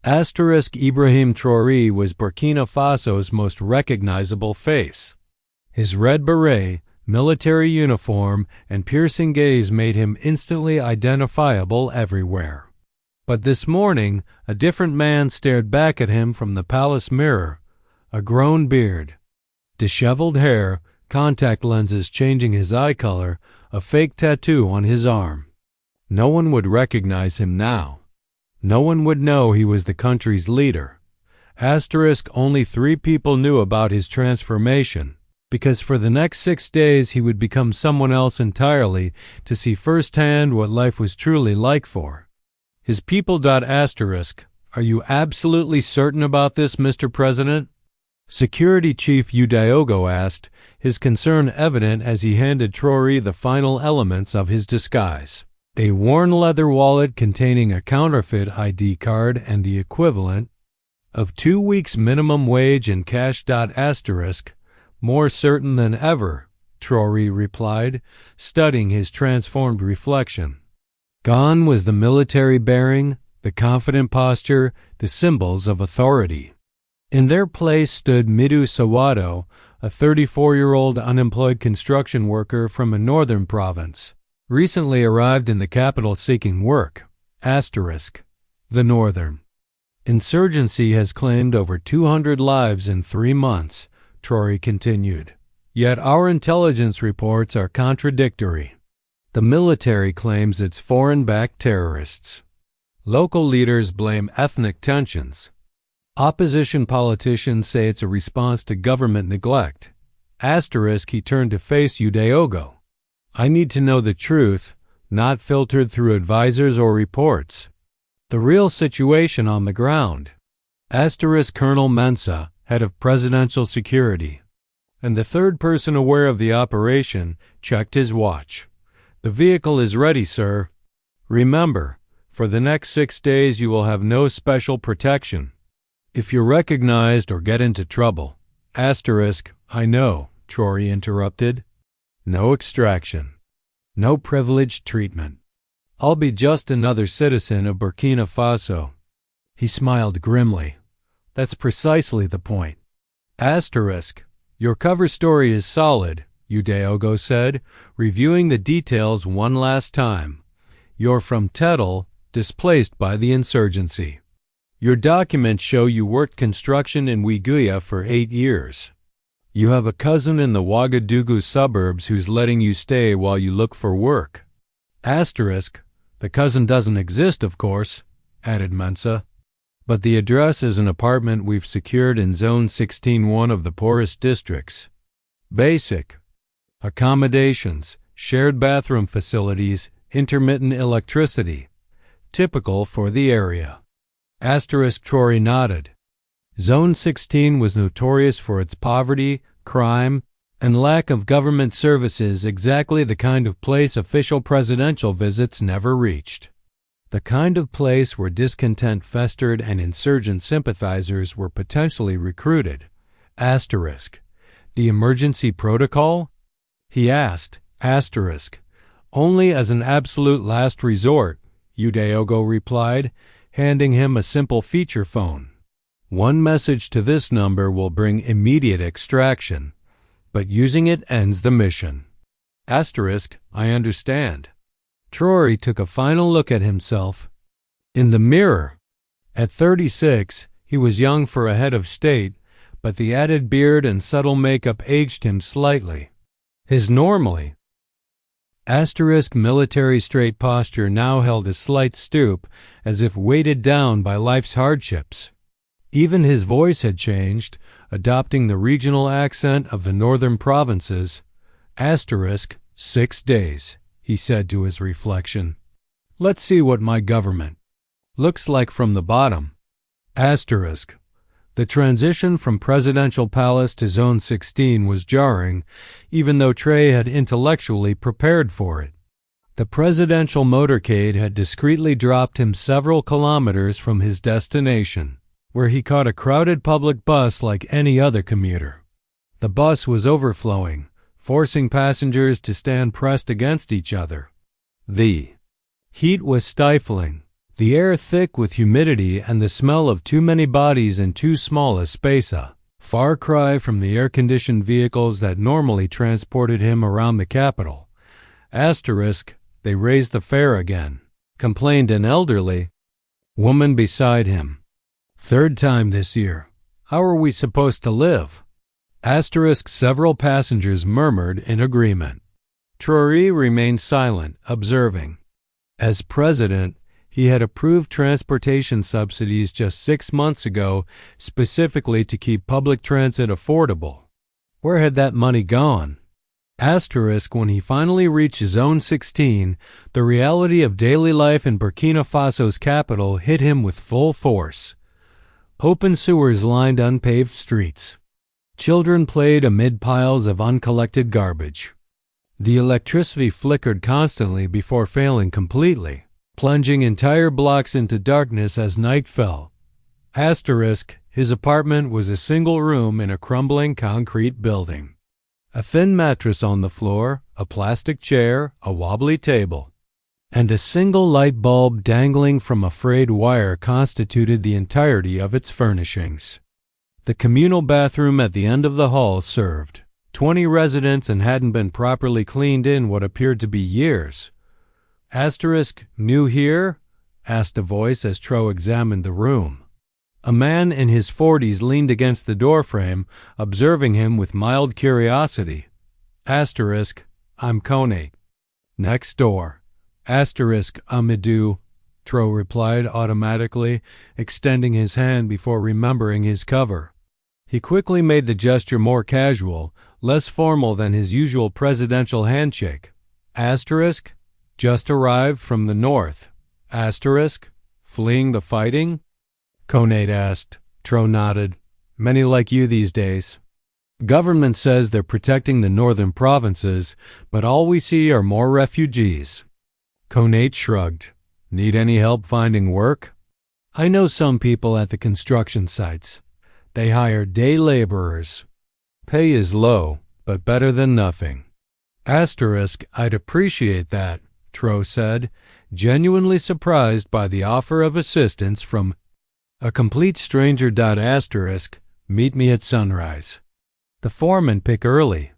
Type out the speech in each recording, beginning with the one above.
Ibrahim Traoré was Burkina Faso's most recognizable face. His red beret, military uniform, and piercing gaze made him instantly identifiable everywhere. But this morning, a different man stared back at him from the palace mirror, a grown beard, disheveled hair, contact lenses changing his eye color, a fake tattoo on his arm. No one would recognize him now. No one would know he was the country's leader. Only 3 people knew about his transformation, because for the next 6 days he would become someone else entirely to see firsthand what life was truly like for his people. Are you absolutely certain about this, Mr. President? Security Chief Sawadogo asked, his concern evident as he handed Traoré the final elements of his disguise: a worn leather wallet containing a counterfeit ID card and the equivalent of 2 weeks' minimum wage in cash. More certain than ever, Traoré replied, studying his transformed reflection. Gone was the military bearing, the confident posture, the symbols of authority. In their place stood Amidou Sawadogo, a 34-year-old unemployed construction worker from a northern province, recently arrived in the capital seeking work. The northern insurgency has claimed over 200 lives in 3 months, Traoré continued. Yet our intelligence reports are contradictory. The military claims it's foreign-backed terrorists. Local leaders blame ethnic tensions. Opposition politicians say it's a response to government neglect. He turned to face Sawadogo. I need to know the truth, not filtered through advisors or reports. The real situation on the ground. Colonel Mensa, head of presidential security, and the third person aware of the operation, checked his watch. The vehicle is ready, sir. Remember, for the next 6 days you will have no special protection. If you're recognized or get into trouble. I know, Traoré interrupted. No extraction. No privileged treatment. I'll be just another citizen of Burkina Faso. He smiled grimly. That's precisely the point. Your cover story is solid, Sawadogo said, reviewing the details one last time. You're from Tetel, displaced by the insurgency. Your documents show you worked construction in Ouiguiya for 8 years. You have a cousin in the Ouagadougou suburbs who's letting you stay while you look for work. The cousin doesn't exist, of course, added Mensa. But the address is an apartment we've secured in Zone 16, one of the poorest districts. Basic accommodations, shared bathroom facilities, intermittent electricity. Typical for the area. Traoré nodded. Zone 16 was notorious for its poverty, crime, and lack of government services, exactly the kind of place official presidential visits never reached. The kind of place where discontent festered and insurgent sympathizers were potentially recruited. The emergency protocol? He asked. Only as an absolute last resort, Sawadogo replied, handing him a simple feature phone. One message to this number will bring immediate extraction, but using it ends the mission. I understand. Traoré took a final look at himself in the mirror. At 36, he was young for a head of state, but the added beard and subtle makeup aged him slightly. His normally military straight posture now held a slight stoop, as if weighted down by life's hardships. Even his voice had changed, adopting the regional accent of the northern provinces. 6 days, he said to his reflection. Let's see what my government looks like from the bottom. The transition from presidential palace to Zone 16 was jarring, even though Traoré had intellectually prepared for it. The presidential motorcade had discreetly dropped him several kilometers from his destination, where he caught a crowded public bus like any other commuter. The bus was overflowing, forcing passengers to stand pressed against each other. The heat was stifling. the air thick with humidity and the smell of too many bodies in too small a space, a far cry from the air-conditioned vehicles that normally transported him around the capital. They raised the fare again, complained an elderly woman beside him. Third time this year. How are we supposed to live? Several passengers murmured in agreement. Traoré remained silent, observing. As president, he had approved transportation subsidies just 6 months ago, specifically to keep public transit affordable. Where had that money gone? When he finally reached zone 16, the reality of daily life in Burkina Faso's capital hit him with full force. Open sewers lined unpaved streets. Children played amid piles of uncollected garbage. The electricity flickered constantly before failing completely, plunging entire blocks into darkness as night fell. His apartment was a single room in a crumbling concrete building. A thin mattress on the floor, a plastic chair, a wobbly table, and a single light bulb dangling from a frayed wire constituted the entirety of its furnishings. The communal bathroom at the end of the hall served 20 residents and hadn't been properly cleaned in what appeared to be years. New here? Asked a voice as Tro examined the room. A man in his 40s leaned against the doorframe, observing him with mild curiosity. I'm Konate. Next door. Amidou, Tro replied automatically, extending his hand before remembering his cover. He quickly made the gesture more casual, less formal than his usual presidential handshake. Just arrived from the north. Fleeing the fighting? Konate asked. Tro nodded. Many like you these days. Government says they're protecting the northern provinces, but all we see are more refugees. Konate shrugged. Need any help finding work? I know some people at the construction sites. They hire day laborers. Pay is low, but better than nothing. I'd appreciate that, Tro said, genuinely surprised by the offer of assistance from a complete stranger. Meet me at sunrise. The foreman pick early.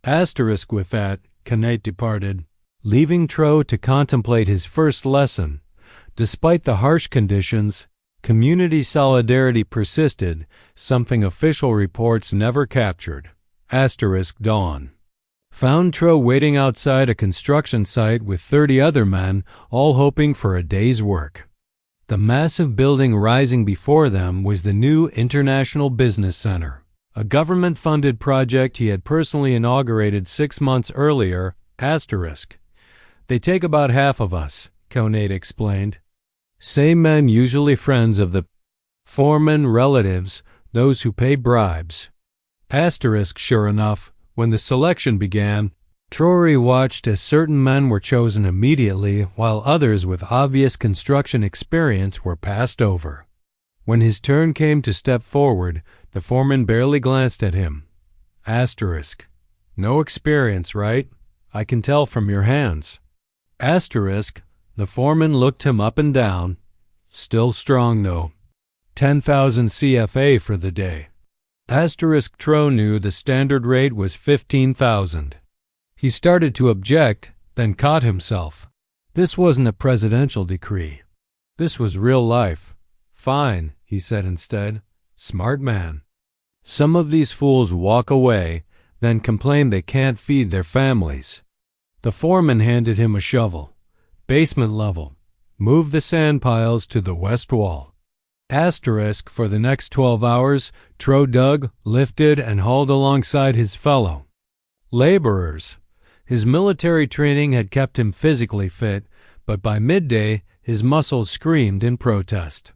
With that, Konate departed, leaving Tro to contemplate his first lesson. Despite the harsh conditions, community solidarity persisted, something official reports never captured. Dawn. Found Tro waiting outside a construction site with 30 other men, all hoping for a day's work. The massive building rising before them was the new International Business Center, a government-funded project he had personally inaugurated 6 months earlier. They take about half of us, Konate explained. Same men, usually friends of the foreman, relatives, those who pay bribes. Sure enough, when the selection began, Traoré watched as certain men were chosen immediately while others with obvious construction experience were passed over. When his turn came to step forward, the foreman barely glanced at him. No experience, right? I can tell from your hands. The foreman looked him up and down. Still strong, though. 10,000 CFA for the day. Tro knew the standard rate was 15,000. He started to object, then caught himself. This wasn't a presidential decree. This was real life. Fine, he said instead. Smart man. Some of these fools walk away, then complain they can't feed their families. The foreman handed him a shovel. Basement level. Move the sand piles to the west wall. For the next 12 hours, Tro dug, lifted, and hauled alongside his fellow laborers. His military training had kept him physically fit, but by midday, his muscles screamed in protest.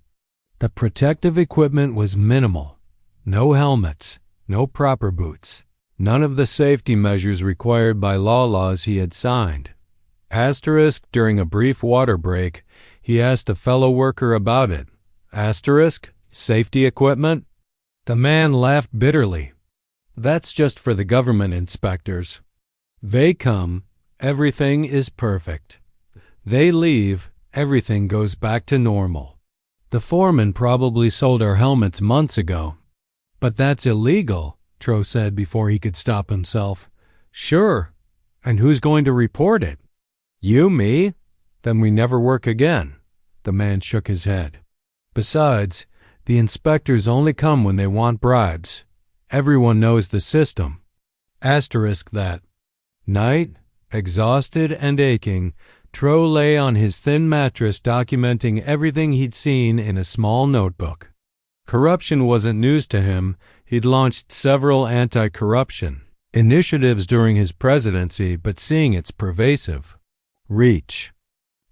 The protective equipment was minimal. No helmets, no proper boots, none of the safety measures required by laws he had signed. During a brief water break, he asked a fellow worker about it. Safety equipment? The man laughed bitterly. That's just for the government inspectors. They come, everything is perfect. They leave, everything goes back to normal. The foreman probably sold our helmets months ago. But that's illegal, Tro said before he could stop himself. Sure. And who's going to report it? You, me? Then we never work again. The man shook his head. Besides, the inspectors only come when they want bribes. Everyone knows the system. Asterisk that. Night, exhausted and aching, Tro lay on his thin mattress documenting everything he'd seen in a small notebook. Corruption wasn't news to him. He'd launched several anti-corruption initiatives during his presidency, but seeing its pervasive reach,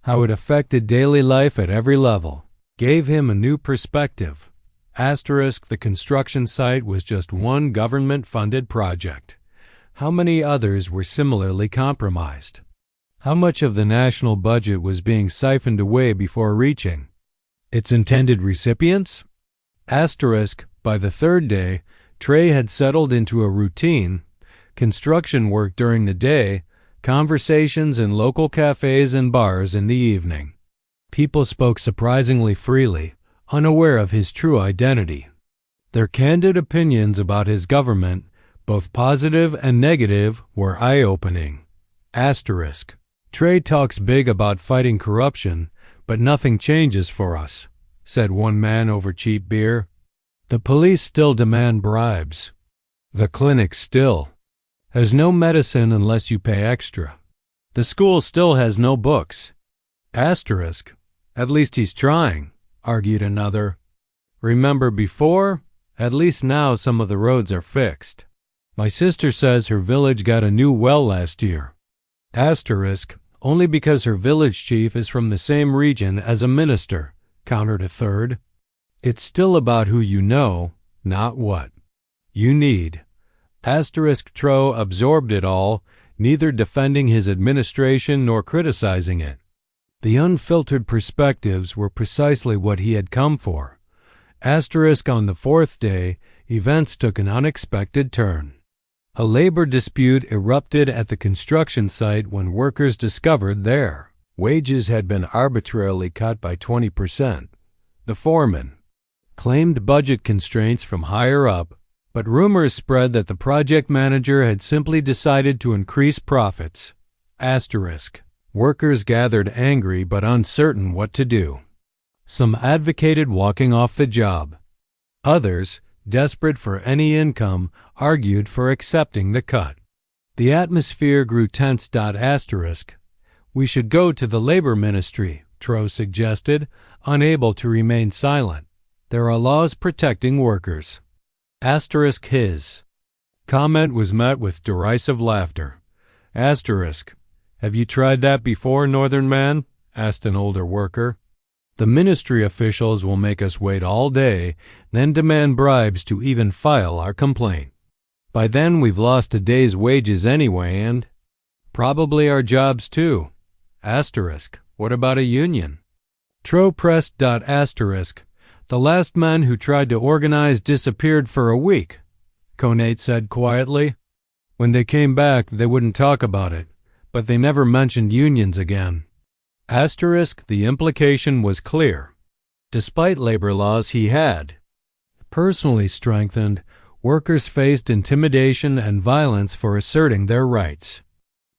how it affected daily life at every level, gave him a new perspective. Asterisk, the construction site was just one government-funded project. How many others were similarly compromised? How much of the national budget was being siphoned away before reaching its intended recipients? Asterisk, by the third day, Trey had settled into a routine: construction work during the day, conversations in local cafes and bars in the evening. People spoke surprisingly freely, unaware of his true identity. Their candid opinions about his government, both positive and negative, were eye-opening. Asterisk, Trey talks big about fighting corruption, but nothing changes for us, said one man over cheap beer. The police still demand bribes. The clinic still has no medicine unless you pay extra. The school still has no books. Asterisk, at least he's trying, argued another. Remember before? At least now some of the roads are fixed. My sister says her village got a new well last year. Asterisk, only because her village chief is from the same region as a minister, countered a third. It's still about who you know, not what you need. Asterisk, Tro absorbed it all, neither defending his administration nor criticizing it. The unfiltered perspectives were precisely what he had come for. Asterisk, on the fourth day, events took an unexpected turn. A labor dispute erupted at the construction site when workers discovered their wages had been arbitrarily cut by 20%. The foreman claimed budget constraints from higher up, but rumors spread that the project manager had simply decided to increase profits. Asterisk, workers gathered angry but uncertain what to do. Some advocated walking off the job. Others, desperate for any income, argued for accepting the cut. The atmosphere grew tense. Asterisk, we should go to the labor ministry, Tro suggested, unable to remain silent. There are laws protecting workers. Asterisk, his comment was met with derisive laughter. Asterisk, have you tried that before, Northern man? Asked an older worker. The ministry officials will make us wait all day, then demand bribes to even file our complaint. By then we've lost a day's wages anyway, and probably our jobs too. Asterisk, what about a union? Tro pressed. Asterisk, the last man who tried to organize disappeared for a week, Conate said quietly. When they came back, they wouldn't talk about it, but they never mentioned unions again. Asterisk, the implication was clear. Despite labor laws he had personally strengthened, workers faced intimidation and violence for asserting their rights.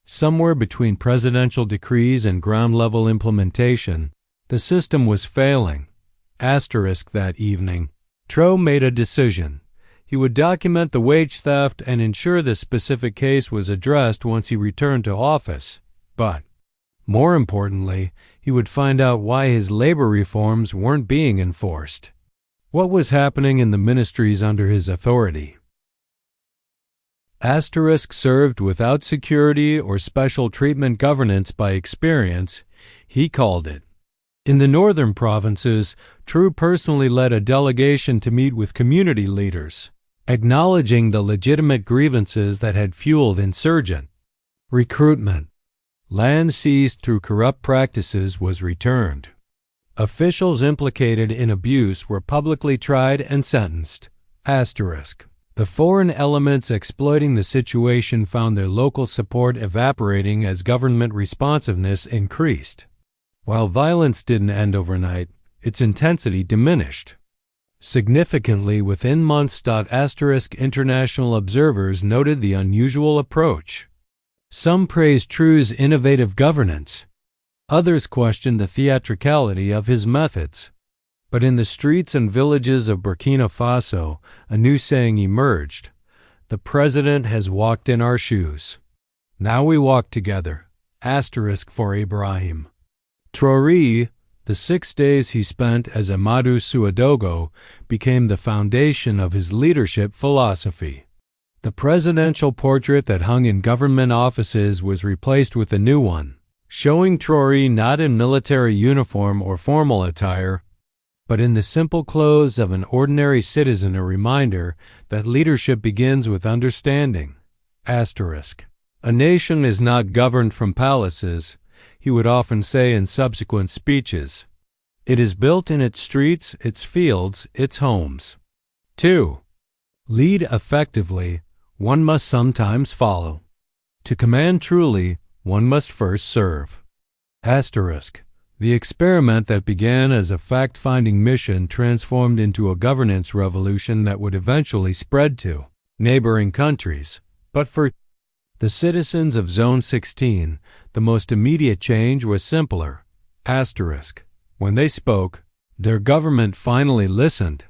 Somewhere between presidential decrees and ground-level implementation, the system was failing. Asterisk, that evening, Tro made a decision. He would document the wage theft and ensure the specific case was addressed once he returned to office. But more importantly, he would find out why his labor reforms weren't being enforced. What was happening in the ministries under his authority? Asterisk, served without security or special treatment governance by experience, he called it. In the northern provinces, Tro personally led a delegation to meet with community leaders, acknowledging the legitimate grievances that had fueled insurgent recruitment. Land seized through corrupt practices was returned. Officials implicated in abuse were publicly tried and sentenced. Asterisk, the foreign elements exploiting the situation found their local support evaporating as government responsiveness increased. While violence didn't end overnight, its intensity diminished significantly within months. International observers noted the unusual approach. Some praised Traoré's innovative governance. Others questioned the theatricality of his methods. But in the streets and villages of Burkina Faso, a new saying emerged: "The president has walked in our shoes. Now we walk together." For Ibrahim Traoré, the 6 days he spent as Amidou Sawadogo became the foundation of his leadership philosophy. The presidential portrait that hung in government offices was replaced with a new one, showing Traoré not in military uniform or formal attire, but in the simple clothes of an ordinary citizen, a reminder that leadership begins with understanding. A nation is not governed from palaces, he would often say in subsequent speeches. It is built in its streets, its fields, its homes. 2. Lead effectively, one must sometimes follow. To command truly, one must first serve. The experiment that began as a fact-finding mission transformed into a governance revolution that would eventually spread to neighboring countries. But for the citizens of Zone 16, the most immediate change was simpler. When they spoke, their government finally listened.